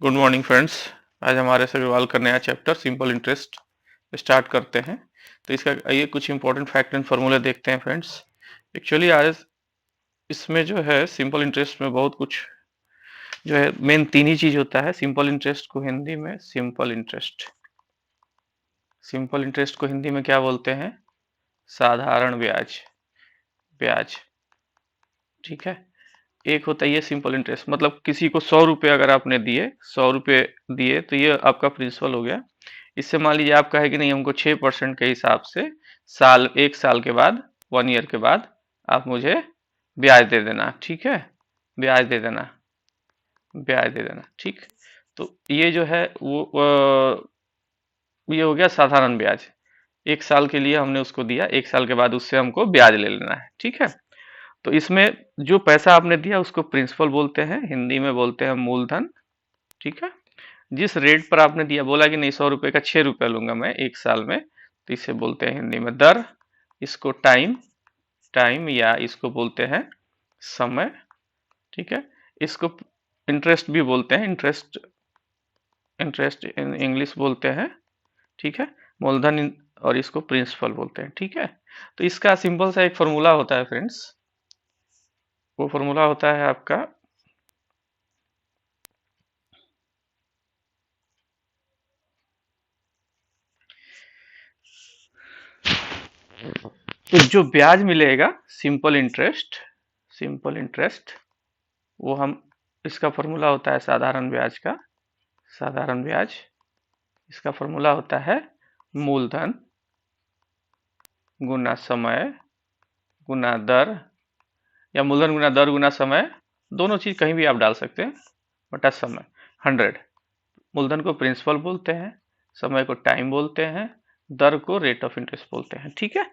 Good morning friends. आज हमारे से सवाल का नया चैप्टर सिंपल इंटरेस्ट स्टार्ट करते हैं। तो इसका आइए कुछ इंपॉर्टेंट फैक्ट एंड फॉर्मूले देखते हैं फ्रेंड्स। एक्चुअली आज इसमें जो है सिंपल इंटरेस्ट में बहुत कुछ जो है मेन तीन ही चीज होता है। सिंपल इंटरेस्ट को हिंदी में सिंपल इंटरेस्ट को हिंदी में क्या बोलते हैं? साधारण ब्याज। ब्याज, ठीक है। एक होता है ये सिंपल इंटरेस्ट, मतलब किसी को 100 रुपये अगर आपने दिए, 100 रुपये दिए तो ये आपका प्रिंसिपल हो गया। इससे मान लीजिए आप कहे कि नहीं, हमको 6% के हिसाब से एक साल के बाद, 1 ईयर के बाद आप मुझे ब्याज दे देना, ठीक है। ब्याज दे देना, ब्याज दे देना, ठीक। तो ये जो है ये हो गया साधारण ब्याज। एक साल के लिए हमने उसको दिया, एक साल के बाद उससे हमको ब्याज ले लेना है, ठीक है। तो इसमें जो पैसा आपने दिया उसको प्रिंसिपल बोलते हैं, हिंदी में बोलते हैं मूलधन, ठीक है। जिस रेट पर आपने दिया, बोला कि नहीं 100 रुपये का 6 रुपया लूंगा मैं एक साल में, तो इसे बोलते हैं हिंदी में दर। इसको टाइम टाइम या इसको बोलते हैं समय, ठीक है। इसको इंटरेस्ट भी बोलते हैं, इंटरेस्ट इंटरेस्ट इन इंग्लिश बोलते हैं, ठीक है। मूलधन और इसको प्रिंसिपल बोलते हैं, ठीक है। तो इसका सिंपल सा एक फॉर्मूला होता है फ्रेंड्स। वो फॉर्मूला होता है आपका, तो जो ब्याज मिलेगा सिंपल इंटरेस्ट वो हम, इसका फॉर्मूला होता है साधारण ब्याज का। साधारण ब्याज, इसका फॉर्मूला होता है मूलधन गुना समय गुना दर, या मूलधन गुना दर गुना समय, दोनों चीज कहीं भी आप डाल सकते हैं, बटा समय 100। मूलधन को प्रिंसिपल बोलते हैं, समय को टाइम बोलते हैं, दर को रेट ऑफ इंटरेस्ट बोलते हैं, ठीक है।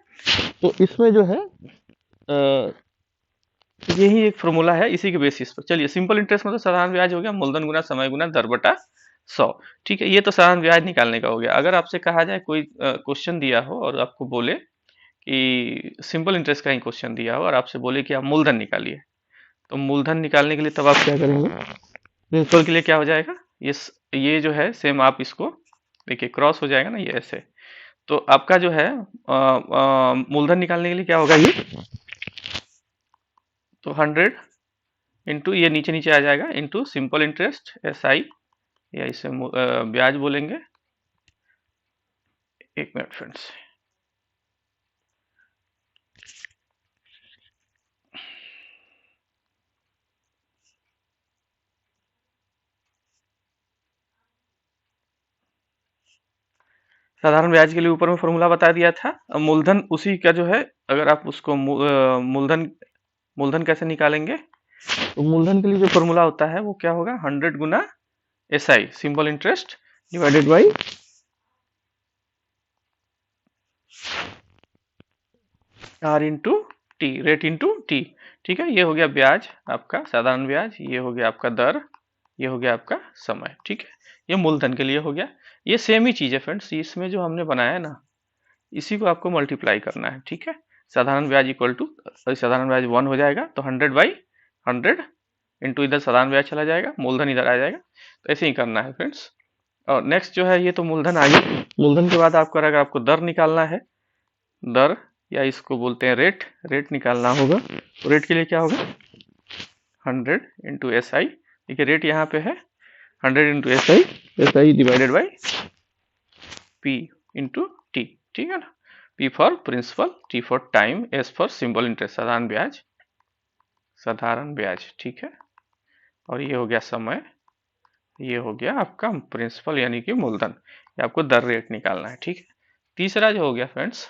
तो इसमें जो है यही एक फॉर्मूला है, इसी के बेसिस पर चलिए। सिंपल इंटरेस्ट मतलब साधारण ब्याज हो गया, मूलधन गुना समय गुना दर बटा 100, ठीक है। ये तो साधारण ब्याज निकालने का हो गया। अगर आपसे कहा जाए, कोई क्वेश्चन दिया हो और आपको बोले कि सिंपल इंटरेस्ट का ही क्वेश्चन दिया हो और आपसे बोले कि आप मूलधन निकालिए, तो मूलधन निकालने के लिए तब आप क्या करेंगे? प्रिंसिपल के लिए क्या हो जाएगा, ये जो है सेम आप इसको देखिए, क्रॉस हो जाएगा ना ये ऐसे। तो आपका जो है मूलधन निकालने के लिए क्या होगा, ये तो 100 इंटू ये नीचे नीचे आ जाएगा, इंटू सिंपल इंटरेस्ट SI, या इसे ब्याज बोलेंगे। एक मिनट फ्रेंड्स, साधारण ब्याज के लिए ऊपर में फॉर्मूला बता दिया था। अब मूलधन उसी का जो है, अगर आप उसको मूलधन मूलधन कैसे निकालेंगे, तो मूलधन के लिए जो फॉर्मूला होता है वो क्या होगा, 100 गुना SI simple interest divided by R into T, rate into T, ठीक है। ये हो गया ब्याज आपका, साधारण ब्याज, ये हो गया आपका दर, ये हो गया आपका समय, ठीक है। ये मूलधन के लिए हो गया। ये सेम ही चीज है फ्रेंड्स, इसमें जो हमने बनाया ना, इसी को आपको मल्टीप्लाई करना है, ठीक है। साधारण ब्याज इक्वल टू, साधारण ब्याज 1 हो जाएगा, तो 100/100 इंटू इधर साधारण ब्याज चला जाएगा, मूलधन इधर आ जाएगा। तो ऐसे ही करना है फ्रेंड्स। और नेक्स्ट जो है, ये तो मूलधन आ गया। मूलधन के बाद आपको, अगर आपको दर निकालना है, दर या इसको बोलते हैं रेट, रेट निकालना होगा। तो रेट के लिए क्या होगा, 100 इंटू SI, देखिए रेट यहाँ पे है 100 into SI divided by P into T, ठीक है ना। P for principal, T for time, S for simple interest, साधारण ब्याज, साधारण ब्याज, ठीक है। और ये हो गया समय, ये हो गया आपका प्रिंसिपल यानी कि मूलधन। ये आपको दर रेट निकालना है, ठीक है। तीसरा जो हो गया फ्रेंड्स,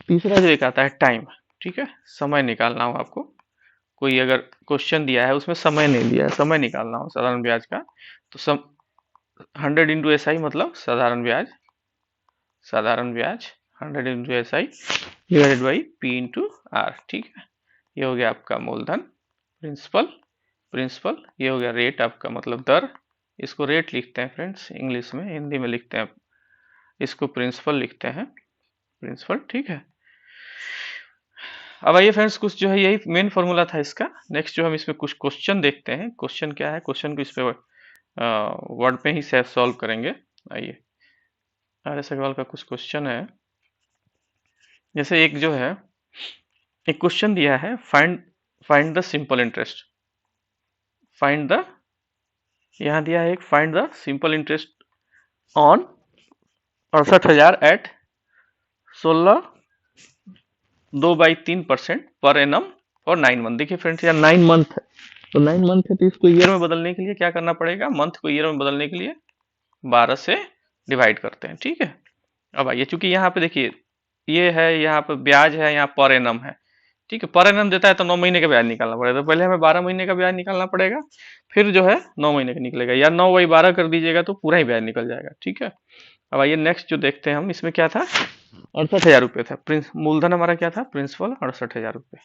तीसरा जो एक आता है टाइम, ठीक है। समय निकालना हो आपको, कोई अगर क्वेश्चन दिया है उसमें समय नहीं दिया है, समय निकालना हो साधारण ब्याज का, तो 100 इंटू SI मतलब साधारण ब्याज 100 into SI divided by P into R, ठीक है। ये हो गया आपका मूलधन, प्रिंसिपल, ये हो गया रेट आपका मतलब दर, इसको रेट लिखते हैं फ्रेंड्स इंग्लिश में, हिंदी में लिखते हैं इसको प्रिंसिपल लिखते हैं, प्रिंसिपल, ठीक है। अब आइए फ्रेंड्स, कुछ जो है यही मेन फॉर्मूला था इसका। नेक्स्ट जो हम इसमें कुछ क्वेश्चन देखते हैं। क्वेश्चन क्या है, क्वेश्चन को इस पे वर्ड पे ही सॉल्व करेंगे। आइए, आर.एस. अग्रवाल का कुछ क्वेश्चन है। जैसे एक जो है, एक क्वेश्चन दिया है, find find the simple interest. Find the, यहाँ दिया है एक, find the simple interest on 68,000 at 16.2/3% per annum और 9 मंथ। देखिए फ्रेंड्स, यार 9 मंथ है, तो 9 मंथ है तो इसको ईयर में बदलने के लिए क्या करना पड़ेगा, मंथ को ईयर में बदलने के लिए 12 से डिवाइड करते हैं। ठीक है, अब आइए, चूंकि यहाँ पे देखिए ये है, यहाँ पे ब्याज है, यहाँ पर एनम है। ठीक है, पर एनम देता है तो 9 महीने का ब्याज निकालना पड़ेगा, तो पहले हमें 12 महीने का ब्याज निकालना पड़ेगा, फिर जो है 9 महीने का निकलेगा, या 9/12 कर दीजिएगा तो पूरा ही ब्याज निकल जाएगा। ठीक है, अब आइए नेक्स्ट जो देखते हैं हम, इसमें क्या था, 68,000 रुपये था। मूलधन हमारा क्या था, प्रिंसिपल 68,000 रुपये।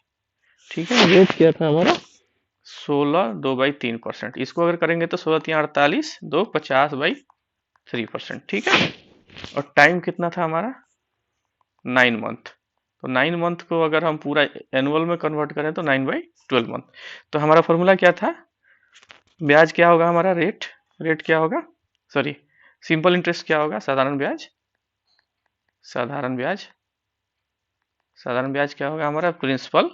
ठीक है, रेट क्या था हमारा 16.2/3%। इसको अगर करेंगे तो 16×3 = 48, 2 50/3%। ठीक है, और टाइम कितना था हमारा 9 मंथ। तो 9 मंथ को अगर हम पूरा एनुअल में कन्वर्ट करें तो 9/12 मंथ। तो हमारा फॉर्मूला क्या था, ब्याज क्या होगा हमारा, रेट रेट क्या होगा, सॉरी सिंपल इंटरेस्ट क्या होगा, साधारण ब्याज। साधारण ब्याज, साधारण ब्याज क्या होगा हमारा, प्रिंसिपल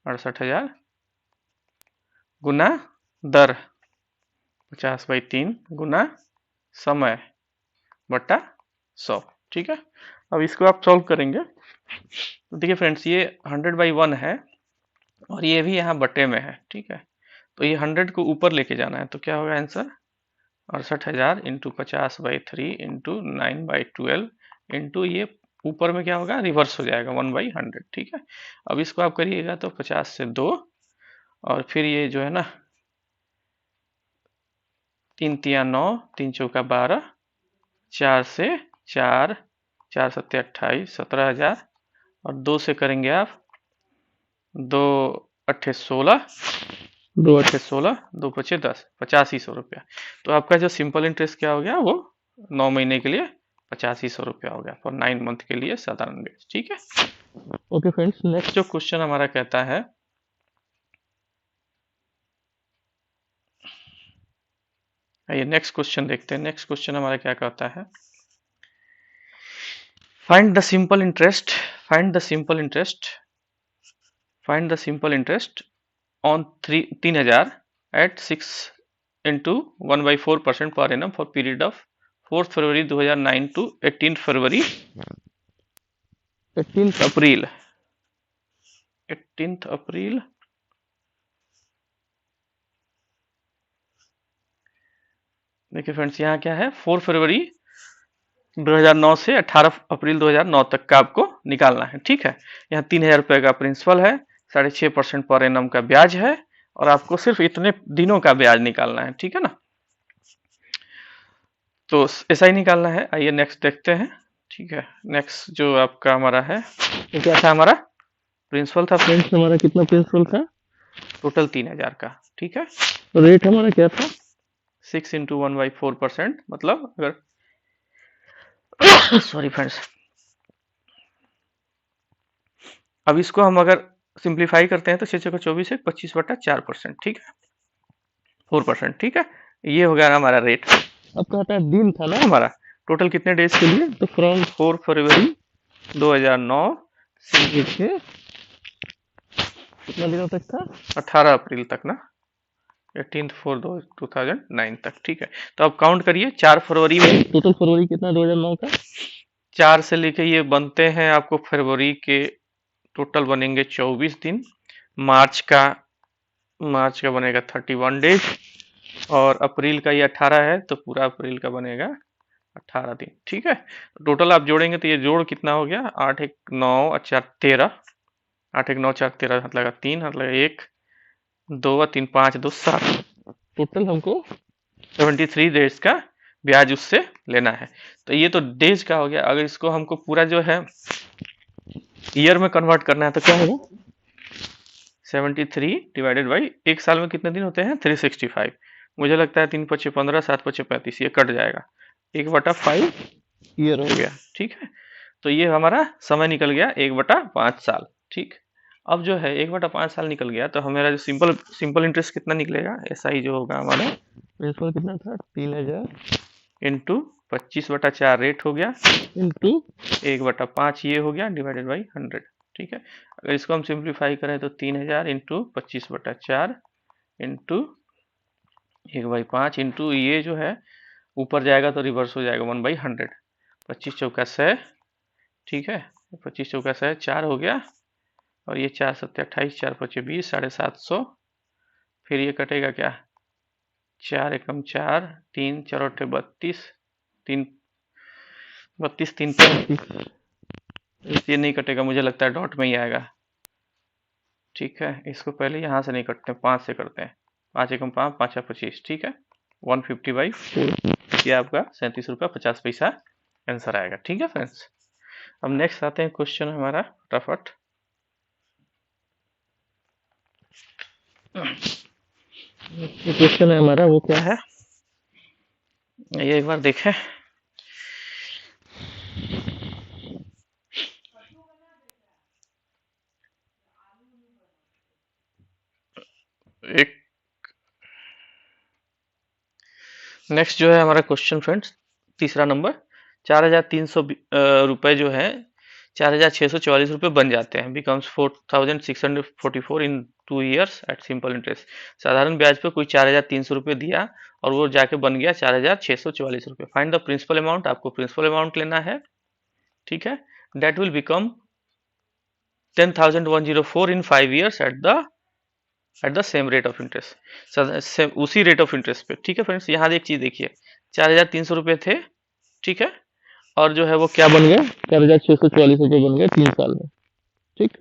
68,000 गुना दर 50/3 गुना समय बटा 100। ठीक है, अब इसको आप सॉल्व करेंगे तो देखिए फ्रेंड्स, ये 100/1 है और ये भी यहाँ बटे में है। ठीक है, तो ये 100 को ऊपर लेके जाना है, तो क्या होगा आंसर, 68,000 इंटू 50/3 इंटू 9/12 इंटू ये ऊपर में क्या होगा, रिवर्स हो जाएगा 1/100। ठीक है, अब इसको आप करिएगा तो 50 से 2, और फिर ये जो है ना 3 तिया 9, 3 चौका 12, 4 से 4, 4 सत्ते 28, 17,000, और 2 से करेंगे आप 2 अट्ठे 16, 2 अट्ठे 16, 2 पचे 10, 8500 रुपया। तो आपका जो सिंपल इंटरेस्ट क्या हो गया, वो 9 महीने के लिए 8500 रुपया हो गया, फॉर 9 मंथ के लिए साधारण ब्याज। ठीक है, ओके फ्रेंड्स, नेक्स्ट जो क्वेश्चन हमारा कहता है, आइए नेक्स्ट क्वेश्चन देखते हैं। नेक्स्ट क्वेश्चन हमारा क्या कहता है, find the simple interest, find the simple interest, find the simple interest on 3,000 at 6 into 1/4% per annum for period of 4 February 2009 to 18 February 18 April 18 April देखिए फ्रेंड्स, यहाँ क्या है, 4 फरवरी 2009 से 18 अप्रैल 2009 तक का आपको निकालना है। ठीक है, यहाँ 3,000 रुपये का प्रिंसिपल है, 6.5% पर एनम का ब्याज है, और आपको सिर्फ इतने दिनों का ब्याज निकालना है। ठीक है ना, तो ऐसा ही निकालना है। आइए नेक्स्ट देखते हैं। ठीक है, नेक्स्ट जो आपका हमारा है, ये क्या था, हमारा प्रिंसिपल था फ्रेंड्स, हमारा कितना प्रिंसिपल था, टोटल 3,000 का। ठीक है, तो रेट हमारा क्या था, 6 इंटू 1/4%, मतलब अगर सॉरी फ्रेंड्स, अब इसको हम अगर सिंप्लीफाई करते हैं तो 6 × 24 है 25/4%। ठीक है, 4%। ठीक है, ये हो गया हमारा रेट। अब कहता है दिन था ना हमारा, टोटल कितने डेज के लिए, तो फ्रॉम 4 फरवरी 2009 से लेके कितना दिनों तक था, 18 अप्रैल तक ना, 18/4/2009 तक। ठीक है, तो अब काउंट करिए, 4 फरवरी में टोटल फरवरी कितना 2009 का, 4 से लेके ये बनते हैं आपको फरवरी के टोटल बनेंगे 24 दिन, मार्च का बनेगा 31 डेज, और अप्रैल का ये 18 है तो पूरा अप्रैल का बनेगा 18 दिन। ठीक है, टोटल आप जोड़ेंगे तो ये जोड़ कितना हो गया, 8 1 9 4 13, 8 1 9 4 13, हाथ लगा 3, हाथ लगा 1 2 3 5 2 7, टोटल हमको 73 डेज का ब्याज उससे लेना है। तो ये तो डेज का हो गया। अगर इसको हमको पूरा जो है ईयर में कन्वर्ट करना है तो क्या होगा, 73 डिवाइडेड बाई, एक साल में कितने दिन होते हैं, 365। मुझे लगता है 3 × 5 = 15, 7 × 5 = 35, ये कट जाएगा, 1/5 ईयर हो गया। ठीक है, तो ये हमारा समय निकल गया 1/5 साल। ठीक, अब जो है 1/5 साल निकल गया, तो हमारा जो सिंपल इंटरेस्ट कितना निकलेगा, SI जो होगा हमारा प्रिंसिपल कितना था 3000 इंटू 25/4 रेट हो गया, इंटू 1/5 ये हो गया, डिवाइडेड बाई 100। ठीक है, अगर इसको हम सिंप्लीफाई करें तो 3000 इंटू 25/4 इंटू 1/5 इंटू ये जो है ऊपर जाएगा तो रिवर्स हो जाएगा 1/100। 25 चौका 100, ठीक है, 25 चौका 100 4 हो गया, और ये 4 7 28, 4 5 20, 750। फिर ये कटेगा क्या, 4 एकम 4, 3 4 8 32, 3 32 3 35। ये नहीं कटेगा, मुझे लगता है डॉट में ही आएगा। ठीक है, इसको पहले यहाँ से नहीं कटते, 5 से करते हैं। 5 एकम 5, 5 25, ठीक है, 150/4। ये आपका 37 रुपया 50 पैसा आंसर आएगा। ठीक है फ्रेंड्स, अब नेक्स्ट आते हैं क्वेश्चन हमारा फटाफट। क्वेश्चन है हमारा, वो क्या है ये एक बार देखें। एक नेक्स्ट जो है हमारा क्वेश्चन फ्रेंड्स, तीसरा नंबर, 4300 रुपए जो है 4644 रुपए बन जाते हैं, बिकम्स 4644 इन 2 ईयर्स एट सिंपल इंटरेस्ट। साधारण ब्याज पे कोई 4300 रुपए दिया और वो जाके बन गया 4644 रुपए। फाइंड द प्रिंसिपल अमाउंट, आपको प्रिंसिपल अमाउंट लेना है। ठीक है, that will become 10,104 in 5 years at the same rate of interest, उसी रेट ऑफ इंटरेस्ट पे। ठीक है फ्रेंड्स, यहाँ एक चीज देखिए, 4300 रुपए थे, ठीक है, और जो है वो क्या बन गया, 4644 रुपए बन गए 3 साल में। ठीक,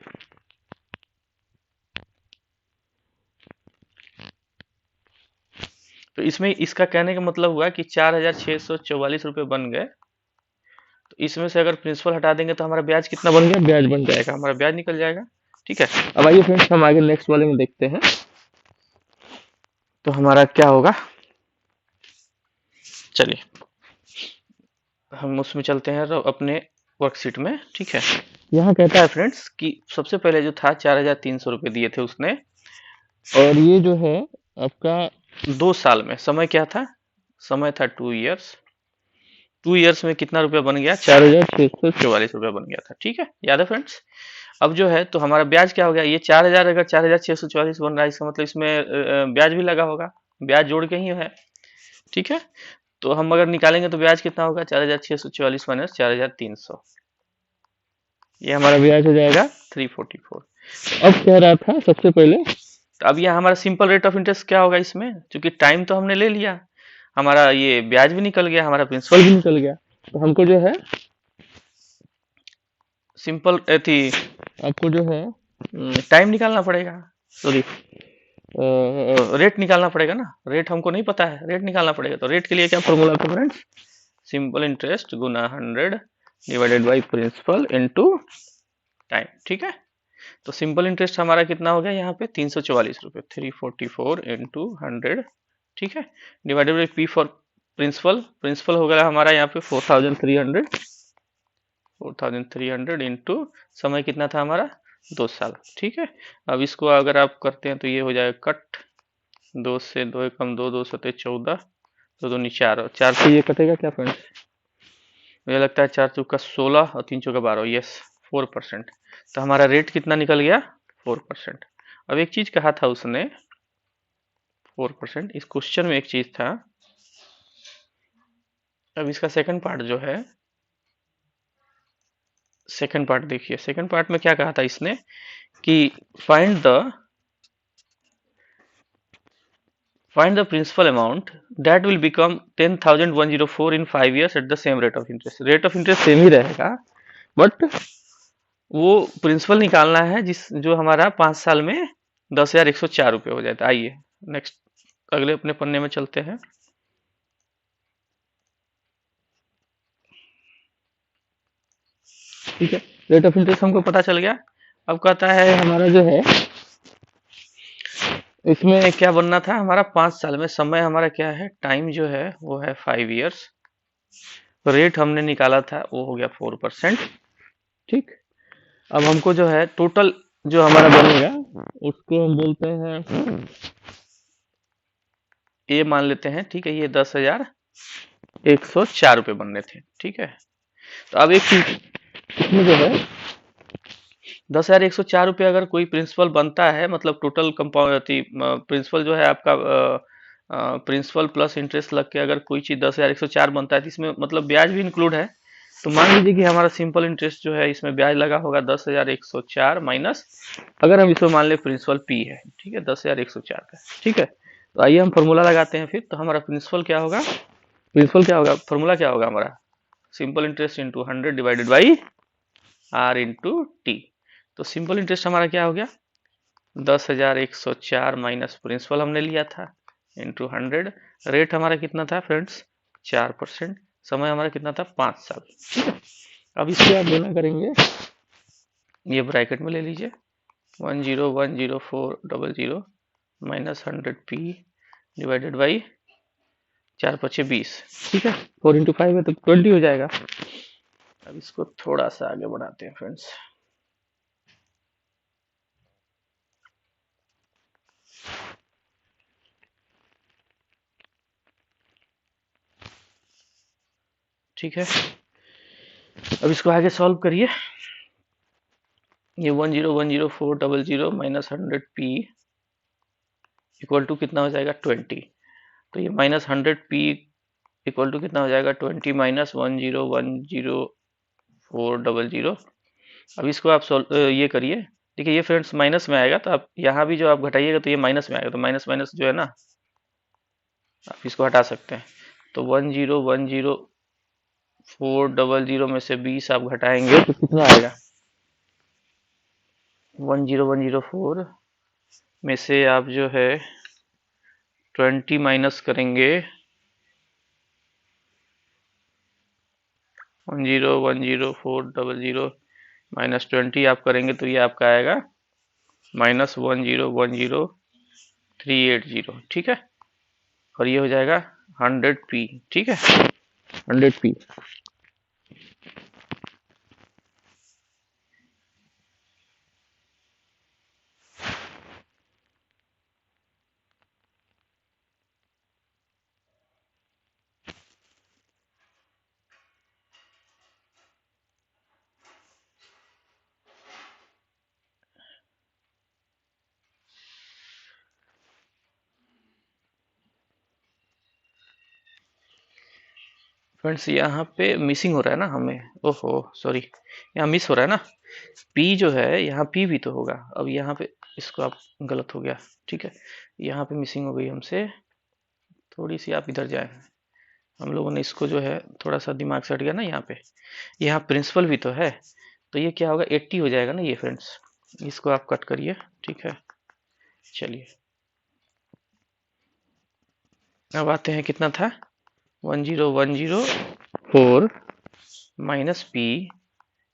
तो इसमें इसका कहने का मतलब हुआ कि 4644 रुपए बन गए, तो इसमें से अगर प्रिंसिपल हटा देंगे तो हमारा ब्याज कितना बन गया, ब्याज बन जाएगा, हमारा ब्याज निकल जाएगा। ठीक है, अब आइए फ्रेंड्स हम आगे नेक्स्ट वाले में देखते हैं, तो हमारा क्या होगा। चलिए हम उसमें चलते हैं अपने वर्कशीट में। ठीक है, यहाँ कहता है फ्रेंड्स कि सबसे पहले जो था 4300 रुपए दिए थे उसने, और ये जो है आपका 2 साल में, समय क्या था, समय था 2 ईयर्स। 2 ईयर्स में कितना रुपया बन गया, 4644 रुपया बन गया था। ठीक है, याद है फ्रेंड्स। अब जो है तो हमारा ब्याज क्या हो गया, ये 4000 अगर 4644 बन रहा है, इसका मतलब इसमें ब्याज भी लगा होगा, ब्याज जोड़ के ही है। ठीक है, तो हम अगर निकालेंगे तो ब्याज कितना होगा, 4644 माइनस 4300, ये हमारा ब्याज हो जाएगा 344। अब कह रहा था सबसे पहले, तो अब यह हमारा सिंपल रेट ऑफ इंटरेस्ट क्या होगा इसमें, क्योंकि टाइम तो हमने ले लिया, हमारा ये ब्याज भी निकल गया, हमारा प्रिंसिपल भी निकल गया, तो हमको जो है सिंपल थी, आपको जो है टाइम निकालना पड़ेगा, सॉरी रेट निकालना पड़ेगा ना, रेट हमको नहीं पता है, रेट निकालना पड़ेगा। तो रेट के लिए क्या फॉर्मूला था फ्रेंड्स, सिंपल इंटरेस्ट गुना 100 divided by principal into time. ठीक है, तो सिंपल इंटरेस्ट हमारा कितना हो गया यहाँ पे 344 रुपए, 344 इंटू 100, ठीक है, divided by P for principal, principal हो गया हमारा यहाँ पे 4300 इंटू समय कितना था हमारा 2 साल। ठीक है, अब इसको अगर आप करते हैं तो ये हो जाएगा कट, 2 से 2 एकम 2, 2 सते 14, 2 दूनी 4, और 4 से ये कटेगा क्या फ्रेंड्स, मुझे लगता है 4 चौका 16 और 3 चौका 12, यस 4%। तो हमारा रेट कितना निकल गया 4%। अब एक चीज कहा था उसने 4%, इस क्वेश्चन में एक चीज था। अब इसका सेकंड पार्ट जो है, सेकंड पार्ट देखिए, सेकंड पार्ट में क्या कहा था इसने कि find the principal amount that will become 10,104 in 5 years at the same rate of interest. Rate of interest same ही रहेगा, बट वो प्रिंसिपल निकालना है जिस जो हमारा 5 साल में 10,104 रुपये हो जाता है। आइए नेक्स्ट अगले अपने पन्ने में चलते हैं। ठीक है, रेट ऑफ इंटरेस्ट हमको पता चल गया। अब कहता है हमारा जो है इसमें क्या बनना था, हमारा 5 साल में, समय हमारा क्या है, टाइम जो है वो है 5 ईयर्स, रेट हमने निकाला था वो हो गया 4%। ठीक, अब हमको जो है टोटल जो हमारा बनेगा उसको हम बोलते हैं ए मान लेते हैं, ठीक है। ये 10,104 रुपये बनने थे, ठीक है। तो अब एक चीज इसमें जो है 10,104 रुपये अगर कोई प्रिंसिपल बनता है, मतलब टोटल कंपाउंड प्रिंसिपल जो है आपका प्रिंसिपल प्लस इंटरेस्ट लग के अगर कोई चीज 10,104 बनता है तो इसमें मतलब ब्याज भी इंक्लूड है। तो मान लीजिए कि हमारा सिंपल इंटरेस्ट जो है इसमें ब्याज लगा होगा 10,104 माइनस, अगर हम इसमें मान ले प्रिंसिपल पी है, ठीक है, 10,104 का, ठीक है। तो आइए हम फॉर्मूला लगाते हैं फिर। तो हमारा प्रिंसिपल क्या होगा, फॉर्मूला क्या होगा हमारा, simple interest into 100 divided by R into T. तो सिंपल इंटरेस्ट हमारा क्या हो गया, 10,104 माइनस प्रिंसिपल हमने लिया था इंटू 100। रेट हमारा कितना था फ्रेंड्स, 4%। समय हमारा कितना था, 5 साल, ठीक है। अब इससे आप गुना करेंगे, ये ब्रैकेट में ले लीजिए, 1010400 माइनस 100p डिवाइडेड बाई 4×5 = 20, ठीक है। 4 × 5 है तो 20 हो जाएगा। अब इसको थोड़ा सा आगे बढ़ाते हैं फ्रेंड्स। ठीक है, अब इसको आगे सॉल्व करिए। ये 1010400 माइनस 100p इक्वल टू कितना हो जाएगा, 20। तो ये माइनस 100p इक्वल टू कितना हो जाएगा, 20 माइनस 1010400। अब इसको आप ये करिए। देखिए ये फ्रेंड्स माइनस में आएगा, तो आप यहाँ भी जो आप घटाइएगा तो ये माइनस में आएगा, तो माइनस माइनस जो है ना, आप इसको हटा सकते हैं। तो 1010400 में से 20 आप घटाएंगे तो कितना आएगा, 10104 में से आप जो है 20 माइनस करेंगे, 1010400 माइनस 20 आप करेंगे तो ये आपका आएगा -1010380, ठीक है। और ये हो जाएगा 100p, ठीक है, 100p। फ्रेंड्स यहाँ पे मिसिंग हो रहा है ना हमें, ओहो सॉरी, यहाँ मिस हो रहा है ना, p जो है यहाँ p भी तो होगा। अब यहाँ पे इसको आप गलत हो गया, ठीक है, यहाँ पे मिसिंग हो गई हमसे थोड़ी सी। आप इधर जाए, हम लोगों ने इसको जो है थोड़ा सा दिमाग से हट गया ना, यहाँ पे यहाँ प्रिंसिपल भी तो है, तो ये क्या होगा, 80 हो जाएगा ना ये फ्रेंड्स। इसको आप कट करिए, ठीक है। चलिए अब आते हैं, कितना था, 10104 minus p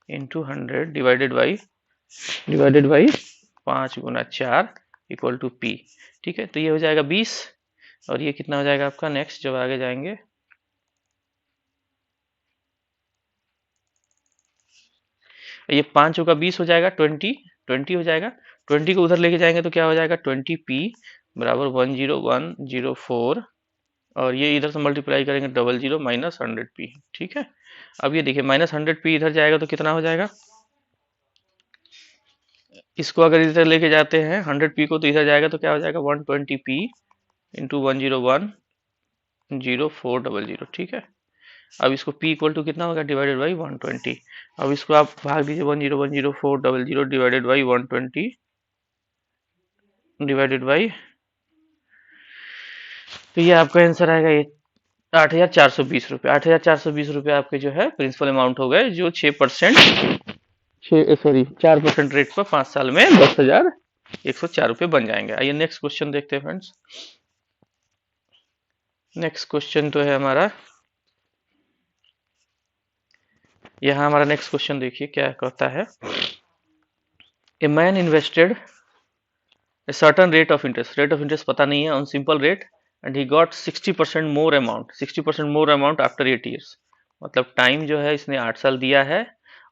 into 100 divided by 5×4 equal to p, ठीक है। तो ये हो जाएगा 20, और ये कितना हो जाएगा आपका नेक्स्ट, जब आगे जाएंगे, ये 5×20 हो जाएगा 20 हो जाएगा। 20 को उधर लेके जाएंगे तो क्या हो जाएगा, 20p बराबर 10104, और ये इधर से मल्टीप्लाई करेंगे 00 माइनस 100p, ठीक है। अब ये देखिए माइनस 100p इधर जाएगा तो कितना हो जाएगा, इसको अगर इधर लेके जाते हैं 100p को तो इधर जाएगा तो क्या हो जाएगा, 120p इंटू 1010400, ठीक है। अब इसको p इक्वल टू कितना होगा, डिवाइडेड बाई 120। अब इसको आप भाग दीजिए, 1010400 डिवाइडेड बाई 120 डिवाइडेड बाई, तो ये आपका आंसर आएगा ये 8,420 रुपये। 8,420 रुपये आपके जो है प्रिंसिपल अमाउंट हो गए, जो 4% रेट पर 5 साल में 10,104 रुपये बन जाएंगे। आइए नेक्स्ट क्वेश्चन देखते हैं फ्रेंड्स। नेक्स्ट क्वेश्चन तो है हमारा, यहाँ हमारा नेक्स्ट क्वेश्चन देखिए क्या कहता है। A man invested a certain rate of interest पता नहीं है, on simple rate, and he got 60% more amount, 60% more amount after 8 years. मतलब टाइम जो है इसने 8 साल दिया है,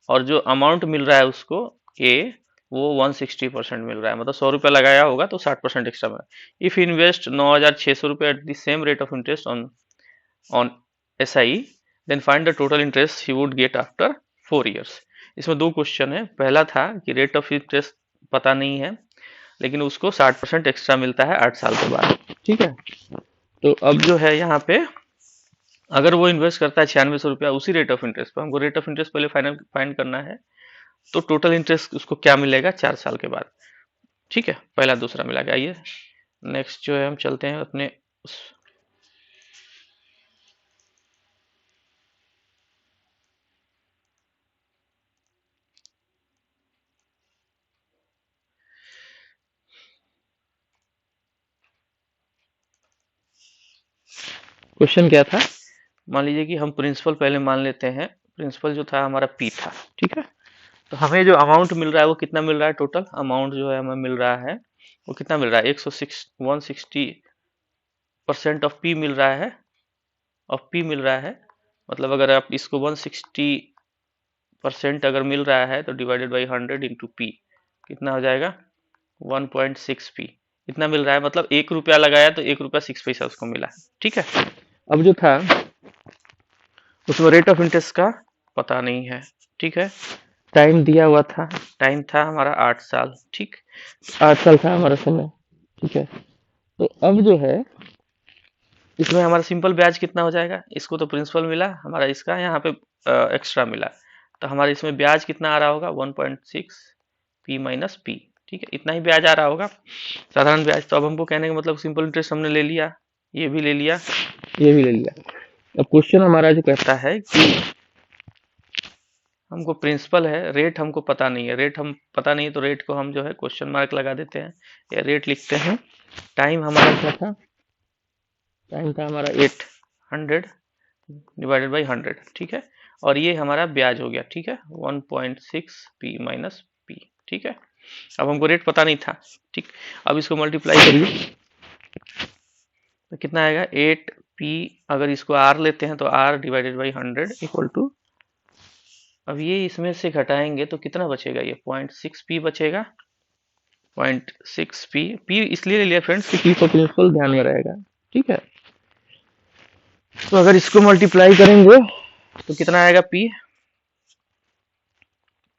और जो अमाउंट मिल रहा है उसको ए वो 160% मिल रहा है, मतलब 100 रुपया लगाया होगा तो 60% एक्स्ट्रा मिला। इफ इन्वेस्ट 9,600 रुपये at the same rate of interest on SI, then find the total interest he would get after 4 years। इसमें दो क्वेश्चन है। पहला था कि रेट ऑफ इंटरेस्ट पता नहीं है, लेकिन उसको 60% एक्स्ट्रा मिलता है 8 साल के बाद। ठीक है, तो अब जो है यहाँ पे अगर वो इन्वेस्ट करता है 9600 रुपया उसी रेट ऑफ इंटरेस्ट पर, हमको रेट ऑफ इंटरेस्ट पहले फाइंड करना है, तो टोटल इंटरेस्ट उसको क्या मिलेगा 4 साल के बाद। ठीक है, पहला दूसरा मिला गया। आइए नेक्स्ट जो है हम चलते हैं अपने क्वेश्चन क्या था। मान लीजिए कि हम प्रिंसिपल पहले मान लेते हैं। प्रिंसिपल जो था हमारा P था। ठीक है, तो हमें जो अमाउंट मिल रहा है वो कितना मिल रहा है, टोटल अमाउंट जो है हमें मिल रहा है वो कितना मिल रहा है, 160% ऑफ P मिल रहा है, ऑफ P मिल रहा है। मतलब अगर आप इसको 160% अगर मिल रहा है तो डिवाइडेड बाई 100 इंटू P कितना हो जाएगा, 1.6P इतना मिल रहा है। मतलब 1 रुपया लगाया तो 1 रुपया 6 पैसा उसको मिला है। ठीक है, अब जो था उसमें रेट ऑफ इंटरेस्ट का पता नहीं है। ठीक है, टाइम दिया हुआ था, टाइम था हमारा 8 साल। ठीक, 8 साल था हमारा समय। ठीक है, तो अब जो है इसमें हमारा सिंपल ब्याज कितना हो जाएगा, इसको तो प्रिंसिपल मिला हमारा, इसका यहाँ पे एक्स्ट्रा मिला, तो हमारे इसमें ब्याज कितना आ रहा होगा 1.6P माइनस P। ठीक है, इतना ही ब्याज आ रहा होगा साधारण ब्याज। तो अब हमको कहने का मतलब सिंपल इंटरेस्ट हमने ले लिया, ये भी ले लिया, ये भी ले लिया। अब क्वेश्चन हमारा जो कहता है कि हमको प्रिंसिपल है, रेट हमको पता नहीं है, रेट हम पता नहीं है तो रेट को हम जो है क्वेश्चन मार्क लगा देते हैं या रेट लिखते हैं। टाइम हमारा क्या था, टाइम था हमारा 800 डिवाइडेड बाई 100। ठीक है, और ये हमारा ब्याज हो गया। ठीक है, 1.6P माइनस P। ठीक है, अब हमको रेट पता नहीं था। ठीक, अब इसको मल्टीप्लाई करिए तो कितना आएगा 8P, अगर इसको R लेते हैं तो R divided by 100 equal to, अब ये इसमें से घटाएंगे तो कितना बचेगा, ये 0.6P बचेगा। 0.6P, P इसलिए ले लिया फ्रेंड्स कि P को प्रिंसिपल ध्यान में रहेगा। ठीक है, तो अगर इसको मल्टीप्लाई करेंगे तो कितना आएगा P,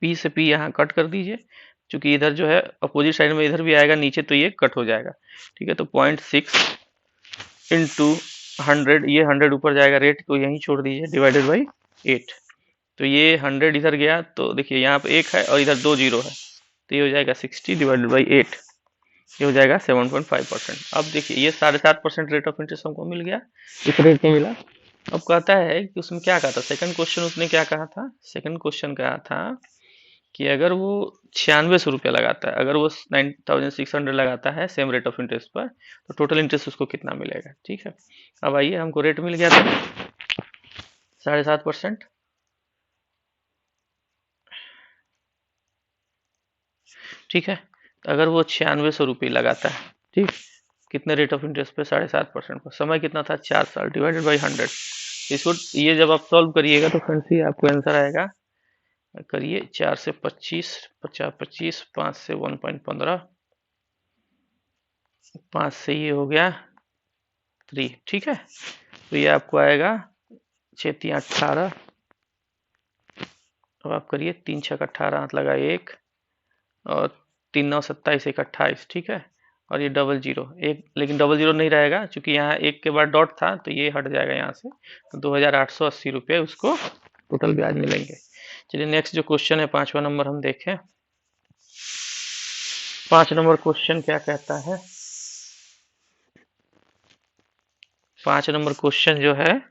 P से P यहाँ कट कर दीजिए, क्योंकि इधर जो है अपोजिट साइड में इधर भी आएगा नीचे, तो ये कट हो जाएगा। ठीक है, तो 0.6 इंटू 100, ये 100 ऊपर जाएगा, रेट को यहीं छोड़ दीजिए डिवाइडेड बाई 8। तो ये 100 इधर गया तो देखिए यहाँ पे 1 है और इधर 2 जीरो है, तो ये हो जाएगा 60 डिवाइडेड बाई 8, ये हो जाएगा 7.5%। अब देखिए ये 7.5% रेट ऑफ इंटरेस्ट हमको मिल गया, इस रेट में मिला। अब कहता है कि उसमें क्या कहा था, सेकंड क्वेश्चन उसने क्या कहा था, सेकंड क्वेश्चन कहा था कि अगर वो 9600 रुपया लगाता है, अगर वो 9600 लगाता है सेम रेट ऑफ इंटरेस्ट पर, तो टोटल इंटरेस्ट उसको कितना मिलेगा। ठीक है, अब आइए हमको रेट मिल गया था 7.5%। ठीक है, तो अगर वो 9600 रुपये लगाता है, ठीक, कितने रेट ऑफ इंटरेस्ट पे 7.5% पर, समय कितना था 4 साल डिवाइडेड बाई 100। इसको ये जब आप सॉल्व करिएगा तो फ्रेंड्स ये आपको आंसर आएगा, करिए 4 से 25, 50 25, 5 से 1.15, 5 से ये हो गया 3। ठीक है, तो ये आपको आएगा 6 3 18, अब आप करिए 3 6 18 हाथ लगा 1, और 3 9 27 1 28। ठीक है, और ये डबल जीरो एक, लेकिन डबल जीरो नहीं रहेगा क्योंकि यहाँ एक के बाद डॉट था, तो ये हट जाएगा यहाँ से, तो 2880 रुपये उसको टोटल ब्याज मिलेंगे। चलिए नेक्स्ट जो क्वेश्चन है 5वां नंबर हम देखें। 5 नंबर क्वेश्चन क्या कहता है, 5 नंबर क्वेश्चन जो है,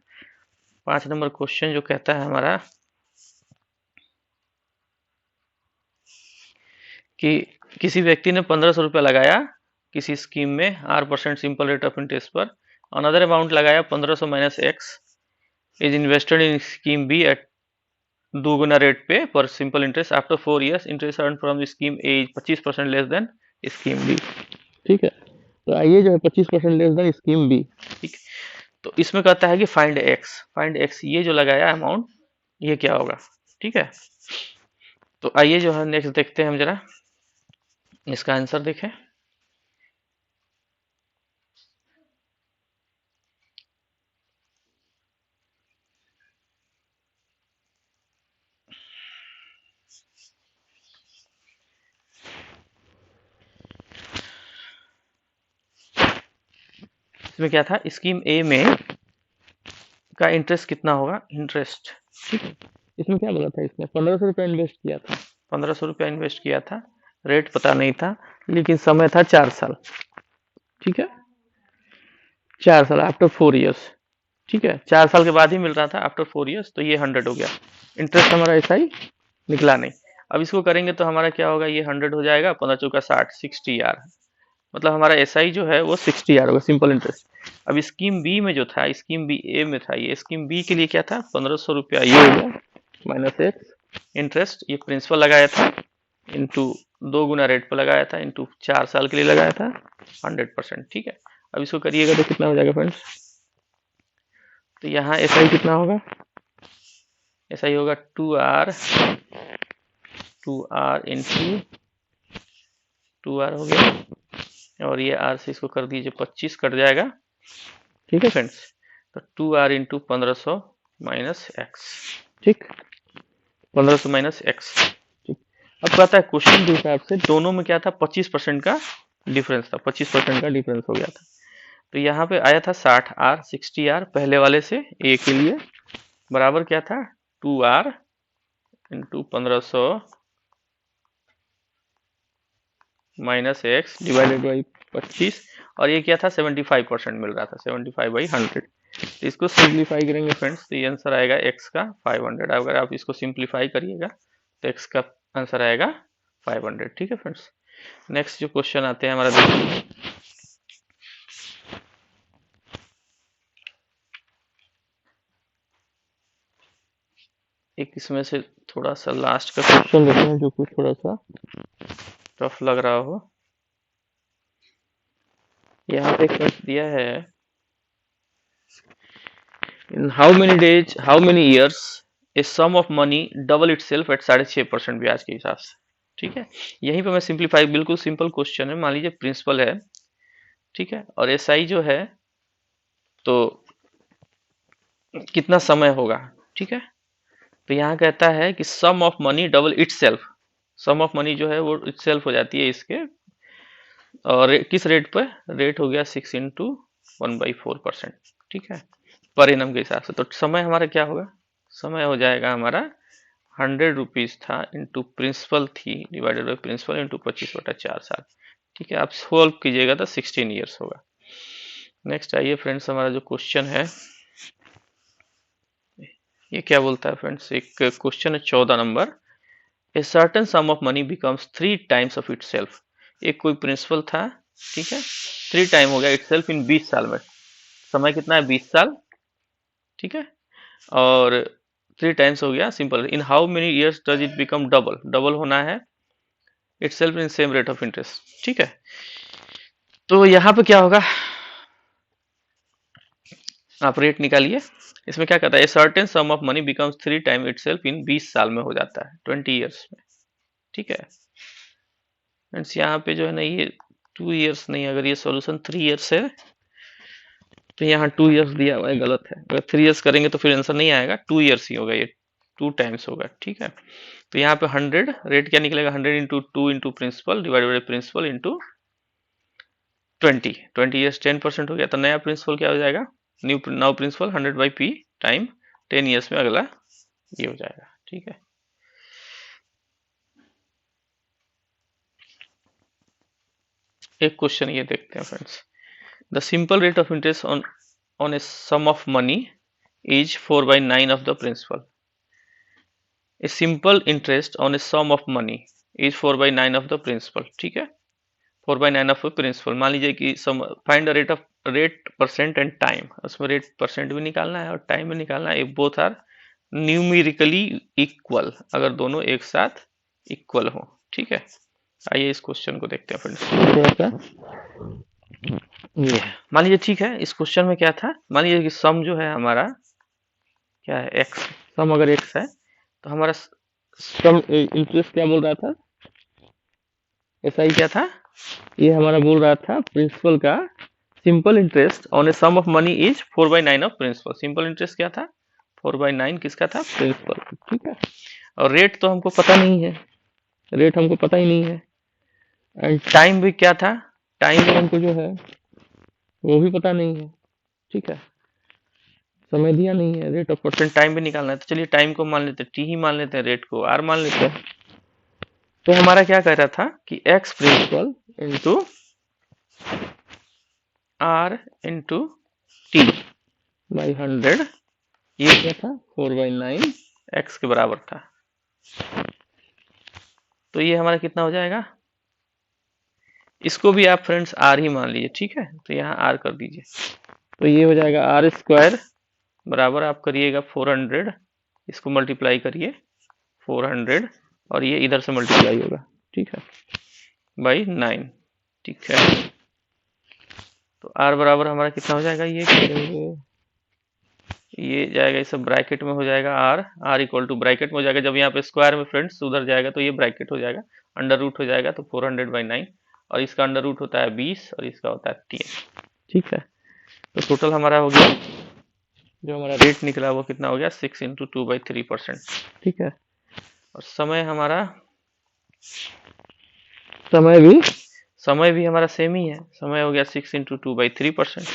5 नंबर क्वेश्चन जो कहता है हमारा कि किसी व्यक्ति ने 1500 रुपया लगाया किसी स्कीम में R% simple rate of interest पर, अनदर अमाउंट लगाया 1500 minus x is invested in scheme B at 2 गुना रेट पे पर simple interest, after 4 years interest earn from scheme A is 25% less than scheme B. ठीक है, तो आइए जो है 25% लेस देन स्कीम बी। ठीक, तो इसमें कहता है कि फाइंड एक्स, फाइंड एक्स, ये जो लगाया अमाउंट ये क्या होगा। ठीक है, तो आइए जो है नेक्स्ट देखते हैं हम जरा। इसका आंसर देखें। इसमें क्या था, स्कीम ए में का इंटरेस्ट कितना होगा, इंटरेस्ट, ठीक है। इसमें क्या बोला था, इसने 1500 रुपया इन्वेस्ट किया था, 1500 रुपया इन्वेस्ट किया था, रेट पता नहीं था, लेकिन समय था 4 साल, ठीक है, 4 साल, आफ्टर 4 इयर्स, ठीक है, 4 साल के बाद ही मिल रहा था, आफ्टर 4 इयर्स, तो ये 100 हो गया। इंटरेस्ट हमारा ऐसा ही निकला नहीं। अब इसको करेंगे तो हमारा क्या होगा, ये 100 हो जाएगा, 15 चौका 60, 60 यार, मतलब हमारा एसआई जो है वो 60 यार होगा, सिंपल इंटरेस्ट। अब स्कीम बी में जो था, स्कीम बी ए में था, ये स्कीम बी के लिए क्या था, 1500 रुपया, ये हो गया माइनस एक्स इंटरेस्ट, ये प्रिंसिपल लगाया था, इंटू 2 गुना रेट पर लगाया था, इंटू 4 साल के लिए लगाया था, 100%, ठीक है। अब इसको करिएगा तो कितना हो जाएगा फ्रेंड्स, तो यहाँ एसआई कितना होगा, एसआई होगा 2r इंटू 2r हो गया, और ये r से इसको कर दीजिए 25 कट जाएगा, ठीक है फ्रेंड्स, तो 2r इंटू 1500 माइनस एक्स, ठीक, 1500 माइनस एक्स, ठीक। अब कहता है क्वेश्चन के हिसाब से दोनों में क्या था, 25% का डिफरेंस था, 25% का डिफरेंस हो गया था, तो यहाँ पे आया था 60r, 60r पहले वाले से ए के लिए, बराबर क्या था, 2r into 1500 minus x divided by 25, और ये क्या था, 75% मिल रहा था, 75/100, तो इसको सिंप्लीफाई करेंगे फ्रेंड्स, तो ये आंसर आएगा x का 500, अगर आप इसको सिंप्लीफाई करिएगा तो x का आंसर आएगा 500, ठीक है फ्रेंड्स। नेक्स्ट जो क्वेश्चन आते हैं हमारा, देखिए एक इसमें से थोड़ा सा लास्ट का क्वेश्चन लेते हैं, जो कुछ थोड़ा सा टफ लग रहा हो। यहाँ पे क्वेश्चन दिया है, in how many years a sum of money double itself at 6.5% ब्याज के हिसाब से, ठीक है। यहीं पे मैं सिंप्लीफाई, बिल्कुल सिंपल क्वेश्चन है, मान लीजिए प्रिंसिपल है, ठीक है, और एसआई जो है तो कितना समय होगा, ठीक है। तो यहाँ कहता है कि sum of money double itself, sum of money जो है वो इटसेल्फ हो जाती है इसके, और किस रेट पर, रेट हो गया 6 × 1/4%, ठीक है, पर एनम के हिसाब से, तो समय हमारा क्या होगा, समय हो जाएगा हमारा 100 रुपीज था, इंटू प्रिंसिपल थी, डिवाइडेड बाई प्रिंसिपल इंटू 25/4 साल, ठीक है, आप सोल्व कीजिएगा तो 16 ईयर्स होगा। नेक्स्ट आइए फ्रेंड्स, हमारा जो क्वेश्चन है ये क्या बोलता है फ्रेंड्स, एक क्वेश्चन है 14 number, a certain some of money becomes 3 times of it self, एक कोई प्रिंसिपल था, ठीक है, 3 टाइम हो गया इट सेल्फ इन 20 साल में, समय कितना है 20 साल, ठीक है, और 3 टाइम्स हो गया, simple, in how many years does it become double, double होना है it self in same rate of interest, ठीक है। तो यहाँ पे क्या होगा, आप रेट निकालिए, इसमें क्या कहता है, certain some of money becomes 3 time itself इन 20 साल में हो जाता है, 20 ईयर्स में, ठीक है फ्रेंड्स। यहाँ पे जो है ना, ये 2 ईयर्स नहीं, अगर ये सॉल्यूशन 3 ईयर्स है तो यहाँ 2 ईयर्स दिया हुआ है, गलत है, अगर 3 ईयर्स करेंगे तो फिर आंसर नहीं आएगा, 2 ईयर्स ही होगा, ये 2 टाइम्स होगा, ठीक है। तो यहाँ पे 100 रेट क्या निकलेगा, 100 into 2 into principal divided by principal into 20 years 10% हो गया, तो नया प्रिंसिपल क्या हो जाएगा, new now principal 100/p time 10 years में अगला ये हो जाएगा, ठीक है। एक क्वेश्चन ये देखते हैं friends, the simple rate of interest on a sum of money is 4/9 of the principal, a simple interest on a sum of money is 4/9 of the principal, ठीक है, 4/9 ऑफ प्रिंसिपल, मान लीजिए कि sum find the rate of, rate percent and time, उसमें rate percent भी निकालना है और टाइम भी निकालना है, बोथ आर न्यूमेरिकली इक्वल, अगर दोनों एक साथ इक्वल हो, ठीक है। आइए इस क्वेश्चन को देखते हैं फ्रेंड्स, ये मान लीजिए, ठीक है, इस क्वेश्चन में क्या था, मान लीजिए कि सम जो है हमारा क्या है, एक्स, सम अगर एक्स है तो हमारा सम इंटरेस्ट क्या बोल रहा था, SI क्या था, ये हमारा बोल रहा था प्रिंसिपल का simple interest on a sum of money is 4/9 of principal. Simple interest क्या था, 4/9 किसका था, प्रिंसिपल। ठीक है, और रेट तो हमको पता नहीं है, रेट हमको पता ही नहीं है। एंड टाइम भी क्या था, टाइम भी हमको जो है वो भी पता नहीं है। ठीक है, समय दिया नहीं है, रेट ऑफ परसेंट टाइम भी निकालना है। तो चलिए टाइम को मान लेते हैं टी ही मान लेते हैं, रेट को आर मान लेते हैं। तो हमारा क्या कह रहा था कि x principal into R into T by 100, ये क्या था 4/9 एक्स के बराबर था। तो ये हमारा कितना हो जाएगा, इसको भी आप फ्रेंड्स आर ही मान लीजिए। ठीक है, तो यहाँ आर कर दीजिए। तो ये हो जाएगा आर स्क्वायर बराबर आप करिएगा 400, इसको मल्टीप्लाई करिए 400 और ये इधर से मल्टीप्लाई होगा। ठीक है, बाई 9। ठीक है, तो आर बराबर हमारा कितना हो जाएगा, ये करेंगे, ये जाएगा इस ब्रैकेट में हो जाएगा आर इक्वल टू ब्रैकेट में हो जाएगा। जब यहाँ पे स्क्वायर में फ्रेंड्स उधर जाएगा तो ये ब्रैकेट हो जाएगा, अंडर रूट हो जाएगा। तो 400/9 और इसका अंडर रूट होता है 20 और इसका होता है 3। ठीक है, तो टोटल हमारा हो गया, जो हमारा रेट निकला वो कितना हो गया 6 इंटू 2/3%। ठीक है, और समय भी हमारा सेम ही है, समय हो गया 6 इंटू 2/3%,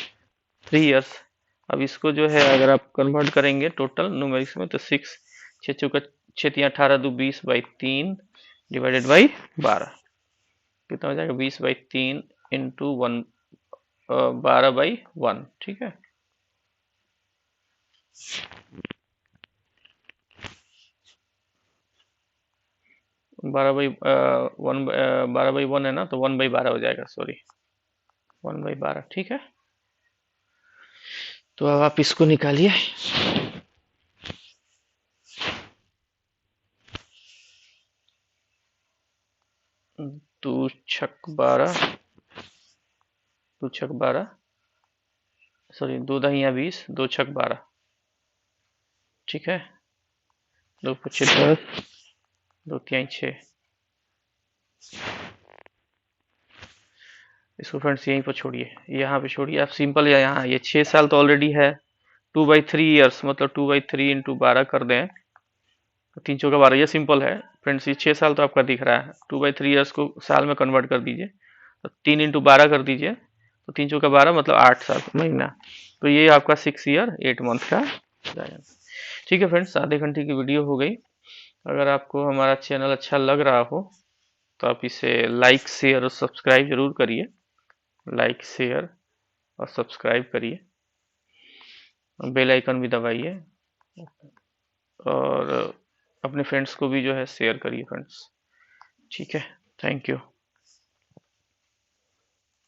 3 ईयर्स। अब इसको जो है अगर आप कन्वर्ट करेंगे टोटल न्यूमेरिक्स में तो 6 6 चौका 6 3 18 2 20/3 डिवाइडेड बाई 12 कितना हो जाएगा 20/3 इंटू 1 12/1। ठीक है, 12/1 है ना, तो 1/12 हो जाएगा, सॉरी 1/12। ठीक है, तो अब आप इसको निकालिए। 2 छक 12, 2 छक 12, सॉरी 2 दहिया 20, 2 छक 12। ठीक है, 2 पचे 10, 2 तिहाई 6। इसको फ्रेंड्स यहीं पर छोड़िए, यहाँ पे छोड़िए आप, सिंपल या यहाँ ये 6 साल तो ऑलरेडी है, 2/3 ईयर्स मतलब 2/3 इंटू 12 कर दें तो 3 चौका 12, ये सिंपल है फ्रेंड्स। ये 6 साल तो आपका दिख रहा है, 2/3 ईयर्स को साल में कन्वर्ट कर दीजिए तो 3 इंटू 12 कर दीजिए तो 3 चौका 12 मतलब 8 साल महीना। तो ये आपका 6 ईयर 8 मंथ का जाएगा। ठीक है फ्रेंड्स, आधे घंटे की वीडियो हो गई। अगर आपको हमारा चैनल अच्छा लग रहा हो तो आप इसे लाइक शेयर और सब्सक्राइब जरूर करिए, लाइक शेयर और सब्सक्राइब करिए, बेल आइकन भी दबाइए और अपने फ्रेंड्स को भी जो है शेयर करिए फ्रेंड्स। ठीक है, थैंक यू।